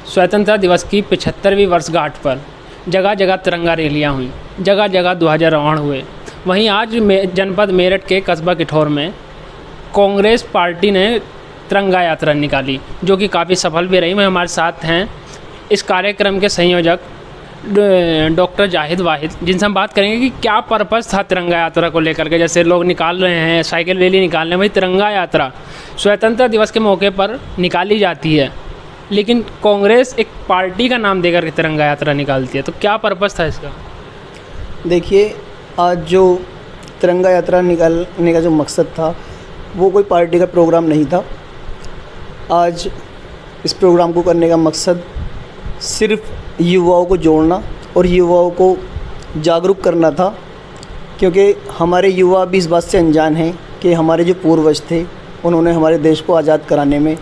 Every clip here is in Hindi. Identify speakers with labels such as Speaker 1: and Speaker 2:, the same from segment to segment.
Speaker 1: स्वतंत्रता दिवस की 75वीं वर्षगांठ पर जगह जगह तिरंगा रैलियां हुई, जगह जगह ध्वजारोहण हुए। वहीं आज जनपद मेरठ के कस्बा किठौर में कांग्रेस पार्टी ने तिरंगा यात्रा निकाली, जो कि काफ़ी सफल भी रही। मैं हमारे साथ हैं इस कार्यक्रम के संयोजक डॉक्टर जाहिद वाहिद, जिनसे हम बात करेंगे कि क्या पर्पस था तिरंगा यात्रा को लेकर के। जैसे लोग निकाल रहे हैं, साइकिल रैली निकाल रहे हैं, वही तिरंगा यात्रा स्वतंत्रता दिवस के मौके पर निकाली जाती है, लेकिन कांग्रेस एक पार्टी का नाम देकर के तिरंगा यात्रा निकालती है। तो क्या पर्पस था इसका?
Speaker 2: देखिए, आज जो तिरंगा यात्रा निकालने का जो मकसद था वो कोई पार्टी का प्रोग्राम नहीं था। आज इस प्रोग्राम को करने का मकसद सिर्फ युवाओं को जोड़ना और युवाओं को जागरूक करना था, क्योंकि हमारे युवा भी इस बात से अनजान हैं कि हमारे जो पूर्वज थे उन्होंने हमारे देश को आज़ाद कराने में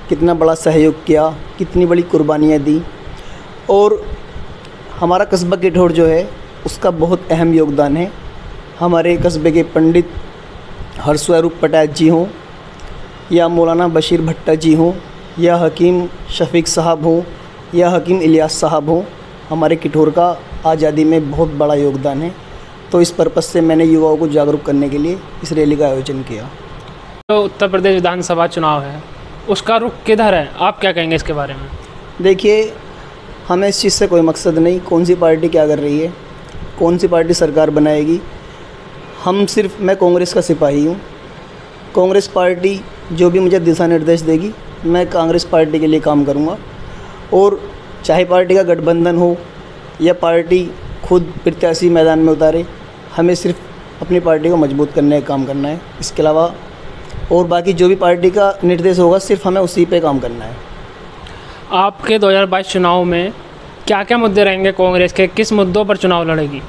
Speaker 2: कितना बड़ा सहयोग किया, कितनी बड़ी कुर्बानियाँ दी। और हमारा कस्बा किठौर जो है उसका बहुत अहम योगदान है। हमारे कस्बे के पंडित हरस्वरूप पटेल जी हों, या मौलाना बशीर भट्टा जी हों, या हकीम शफीक साहब हों, या हकीम इलियास साहब हों, हमारे किठौर का आज़ादी में बहुत बड़ा योगदान है। तो इस पर्पज़ से मैंने युवाओं को जागरूक करने के लिए इस रैली का आयोजन किया।
Speaker 1: तो उत्तर प्रदेश विधानसभा चुनाव है, उसका रुख किधर है? आप क्या कहेंगे इसके बारे में?
Speaker 2: देखिए, हमें इस चीज़ से कोई मकसद नहीं कौन सी पार्टी क्या कर रही है, कौन सी पार्टी सरकार बनाएगी। मैं कांग्रेस का सिपाही हूँ। कांग्रेस पार्टी जो भी मुझे दिशा निर्देश देगी, मैं कांग्रेस पार्टी के लिए काम करूँगा। और चाहे पार्टी का गठबंधन हो या पार्टी खुद प्रत्याशी मैदान में उतारे, हमें सिर्फ अपनी पार्टी को मजबूत करने का काम करना है। इसके अलावा और बाकी जो भी पार्टी का निर्देश होगा सिर्फ हमें उसी पे काम करना है।
Speaker 1: आपके 2022 चुनाव में क्या क्या मुद्दे रहेंगे? कांग्रेस के किस मुद्दों पर चुनाव लड़ेगी?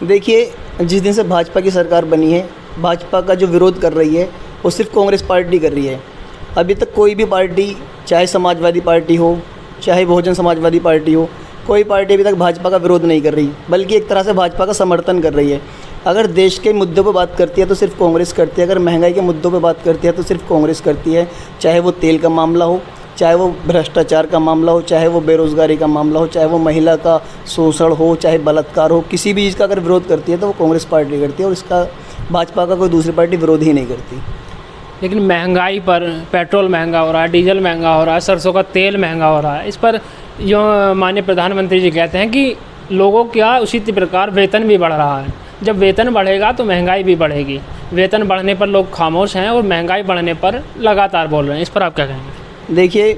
Speaker 2: देखिए, जिस दिन से भाजपा की सरकार बनी है, भाजपा का जो विरोध कर रही है वो सिर्फ कांग्रेस पार्टी कर रही है। अभी तक कोई भी पार्टी, चाहे समाजवादी पार्टी हो, चाहे बहुजन समाजवादी पार्टी हो, कोई पार्टी अभी तक भाजपा का विरोध नहीं कर रही, बल्कि एक तरह से भाजपा का समर्थन कर रही है। अगर देश के मुद्दों पर बात करती है तो सिर्फ कांग्रेस करती है, अगर महंगाई के मुद्दों पर बात करती है तो सिर्फ कांग्रेस करती है। चाहे वो तेल का मामला हो, चाहे वो भ्रष्टाचार का मामला हो, चाहे वो बेरोज़गारी का मामला हो, चाहे वो महिला का शोषण हो, चाहे बलात्कार हो, किसी भी चीज़ का अगर विरोध करती है तो वो कांग्रेस पार्टी करती है, और इसका भाजपा का कोई दूसरी पार्टी विरोध ही नहीं करती।
Speaker 1: लेकिन महंगाई पर, पेट्रोल महंगा हो रहा है, डीजल महंगा हो रहा है, सरसों का तेल महंगा हो रहा है, इस पर जो माननीय प्रधानमंत्री जी कहते हैं कि लोगों का उसी प्रकार वेतन भी बढ़ रहा है। जब वेतन बढ़ेगा तो महंगाई भी बढ़ेगी। वेतन बढ़ने पर लोग खामोश हैं और महंगाई बढ़ने पर लगातार बोल रहे हैं। इस पर आप क्या कहेंगे?
Speaker 2: देखिए,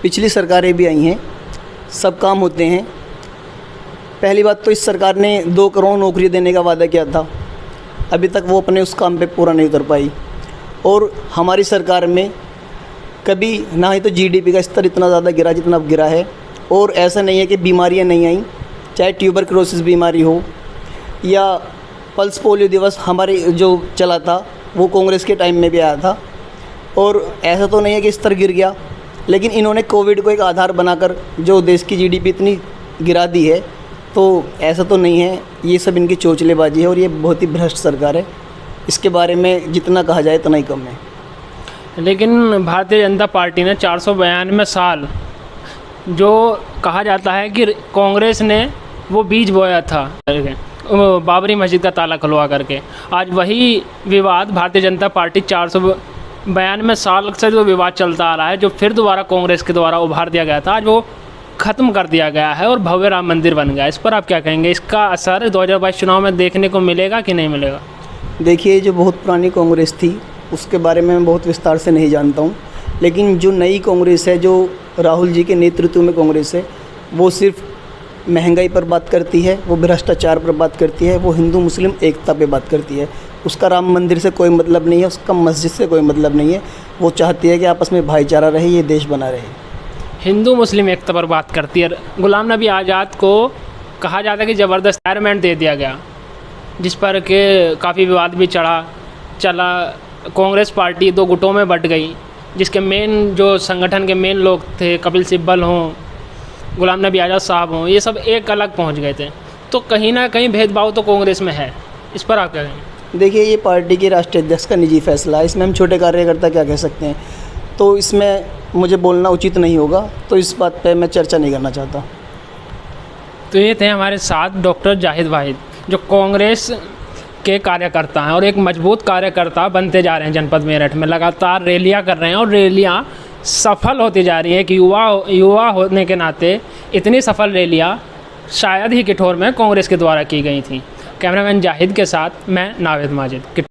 Speaker 2: पिछली सरकारें भी आई हैं, सब काम होते हैं। पहली बात तो इस सरकार ने 2 करोड़ नौकरी देने का वादा किया था, अभी तक वो अपने उस काम पे पूरा नहीं उतर पाई। और हमारी सरकार में कभी ना ही तो जीडीपी का स्तर इतना ज़्यादा गिरा जितना अब गिरा है। और ऐसा नहीं है कि बीमारियां नहीं आई, चाहे ट्यूबरक्लोसिस बीमारी हो या पल्स पोलियो दिवस हमारे जो चला था वो कांग्रेस के टाइम में भी आया था। और ऐसा तो नहीं है कि स्तर गिर गया, लेकिन इन्होंने कोविड को एक आधार बनाकर जो देश की जीडीपी इतनी गिरा दी है, तो ऐसा तो नहीं है। ये सब इनकी चोचलेबाजी है और ये बहुत ही भ्रष्ट सरकार है। इसके बारे में जितना कहा जाए उतना ही कम है।
Speaker 1: लेकिन भारतीय जनता पार्टी ने 492 साल, जो कहा जाता है कि कांग्रेस ने वो बीज बोया था बाबरी मस्जिद का ताला खुलवा करके, आज वही विवाद भारतीय जनता पार्टी 492 साल से जो विवाद चलता आ रहा है, जो फिर दोबारा कांग्रेस के द्वारा उभार दिया गया था, आज वो ख़त्म कर दिया गया है और भव्य राम मंदिर बन गया। इस पर आप क्या कहेंगे? इसका असर 2022 चुनाव में देखने को मिलेगा कि नहीं मिलेगा?
Speaker 2: देखिए, जो बहुत पुरानी कांग्रेस थी उसके बारे में मैं बहुत विस्तार से नहीं जानता हूँ, लेकिन जो नई कांग्रेस है, जो राहुल जी के नेतृत्व में कांग्रेस है, वो सिर्फ महंगाई पर बात करती है, वो भ्रष्टाचार पर बात करती है, वो हिंदू मुस्लिम एकता पे बात करती है। उसका राम मंदिर से कोई मतलब नहीं है, उसका मस्जिद से कोई मतलब नहीं है। वो चाहती है कि आपस में भाईचारा रहे, ये देश बना रहे।
Speaker 1: हिंदू मुस्लिम एकता पर बात करती है। गुलाम नबी आज़ाद को कहा जाता है कि ज़बरदस्त रिटायरमेंट दे दिया गया, जिस पर के काफ़ी विवाद भी चला। कांग्रेस पार्टी 2 गुटों में बट गई, जिसके मेन जो संगठन के मेन लोग थे, कपिल सिब्बल हों, गुलाम नबी आज़ाद साहब हों, ये सब एक अलग पहुंच गए थे। तो कहीं ना कहीं भेदभाव तो कांग्रेस में है। इस पर आप क्या कहेंगे?
Speaker 2: देखिए, ये पार्टी के राष्ट्रीय अध्यक्ष का निजी फैसला है, इसमें हम छोटे कार्यकर्ता क्या कह सकते हैं। तो इसमें मुझे बोलना उचित नहीं होगा, तो इस बात पे मैं चर्चा नहीं करना चाहता।
Speaker 1: तो ये थे हमारे साथ डॉक्टर जाहिद वाहिद, जो कांग्रेस के कार्यकर्ता हैं और एक मजबूत कार्यकर्ता बनते जा रहे हैं जनपद मेरठ में। लगातार रैलियां कर रहे हैं और रैलियां सफल होती जा रही हैं कि युवा होने के नाते इतनी सफल रैलियां शायद ही किठौर में कांग्रेस के द्वारा की गई थी। कैमरामैन जाहिद के साथ मैं नावेद माजिद।